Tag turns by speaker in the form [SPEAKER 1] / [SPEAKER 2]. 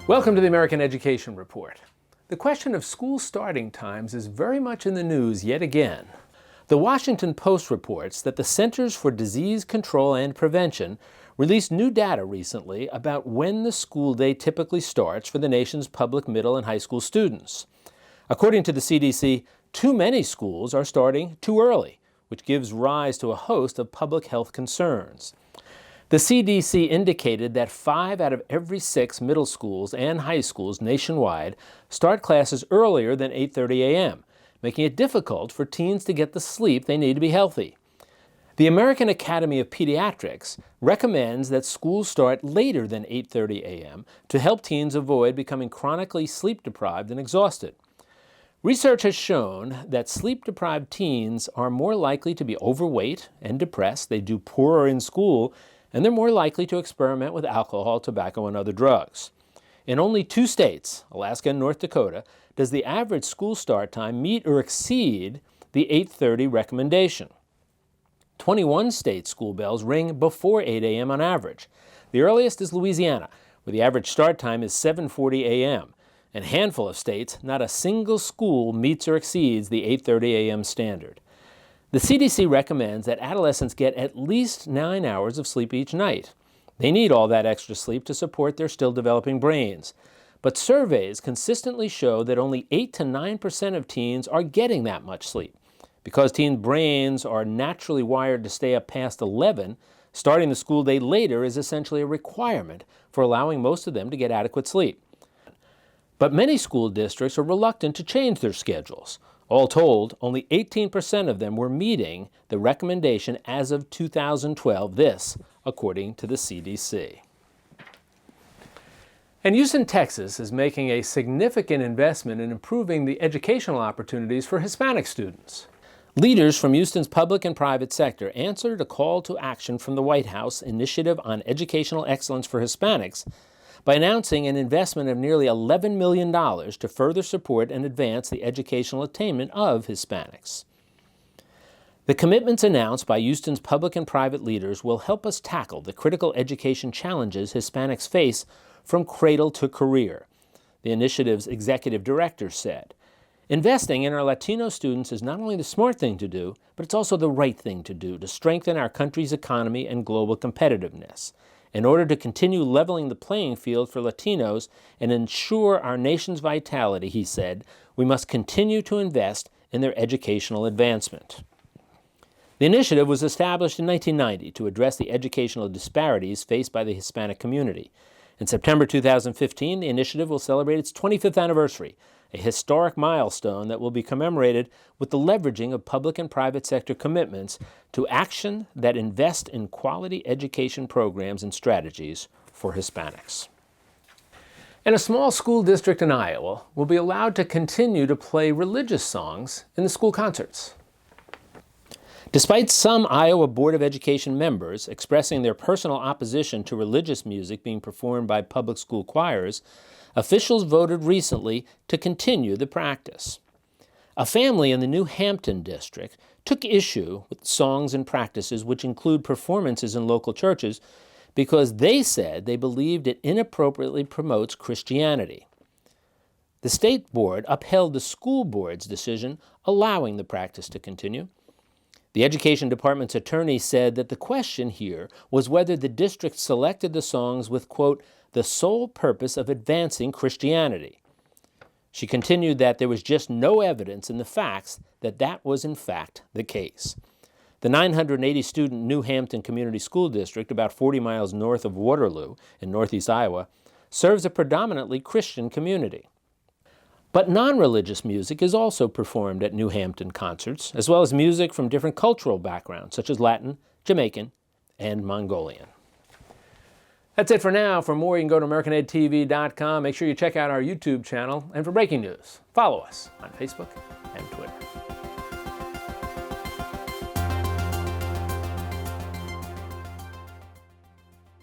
[SPEAKER 1] Welcome to the American Education Report. The question of school starting times is very much in the news yet again. The Washington Post reports that the Centers for Disease Control and Prevention released new data recently about when the school day typically starts for the nation's public middle and high school students. According to the CDC, too many schools are starting too early, which gives rise to a host of public health concerns. The CDC indicated that 5 out of every 6 middle schools and high schools nationwide start classes earlier than 8:30 a.m., making it difficult for teens to get the sleep they need to be healthy. The American Academy of Pediatrics recommends that schools start later than 8:30 a.m. to help teens avoid becoming chronically sleep-deprived and exhausted. Research has shown that sleep-deprived teens are more likely to be overweight and depressed, they do poorer in school, and they're more likely to experiment with alcohol, tobacco, and other drugs. In only 2 states, Alaska and North Dakota, does the average school start time meet or exceed the 8:30 recommendation. 21 state school bells ring before 8 a.m. on average. The earliest is Louisiana, where the average start time is 7:40 a.m. In a handful of states, not a single school meets or exceeds the 8:30 a.m. standard. The CDC recommends that adolescents get at least 9 hours of sleep each night. They need all that extra sleep to support their still developing brains. But surveys consistently show that only 8 to 9% of teens are getting that much sleep. Because teen brains are naturally wired to stay up past 11, starting the school day later is essentially a requirement for allowing most of them to get adequate sleep. But many school districts are reluctant to change their schedules. All told, only 18% of them were meeting the recommendation as of 2012, this according to the CDC. And Houston, Texas is making a significant investment in improving the educational opportunities for Hispanic students. Leaders from Houston's public and private sector answered a call to action from the White House Initiative on Educational Excellence for Hispanics by announcing an investment of nearly $11 million to further support and advance the educational attainment of Hispanics. The commitments announced by Houston's public and private leaders will help us tackle the critical education challenges Hispanics face from cradle to career, the initiative's executive director said. Investing in our Latino students is not only the smart thing to do, but it's also the right thing to do to strengthen our country's economy and global competitiveness. In order to continue leveling the playing field for Latinos and ensure our nation's vitality, he said, we must continue to invest in their educational advancement. The initiative was established in 1990 to address the educational disparities faced by the Hispanic community. In September 2015, the initiative will celebrate its 25th anniversary, a historic milestone that will be commemorated with the leveraging of public and private sector commitments to action that invest in quality education programs and strategies for Hispanics. And a small school district in Iowa will be allowed to continue to play religious songs in the school concerts. Despite some Iowa Board of Education members expressing their personal opposition to religious music being performed by public school choirs, officials voted recently to continue the practice. A family in the New Hampton district took issue with songs and practices which include performances in local churches because they said they believed it inappropriately promotes Christianity. The state board upheld the school board's decision allowing the practice to continue. The Education Department's attorney said that the question here was whether the district selected the songs with, quote, the sole purpose of advancing Christianity. She continued that there was just no evidence in the facts that that was in fact the case. The 980-student New Hampton Community School District, about 40 miles north of Waterloo in northeast Iowa, serves a predominantly Christian community. But non-religious music is also performed at New Hampton concerts, as well as music from different cultural backgrounds, such as Latin, Jamaican, and Mongolian. That's it for now. For more, you can go to AmericanEdTV.com. Make sure you check out our YouTube channel. And for breaking news, follow us on Facebook and Twitter.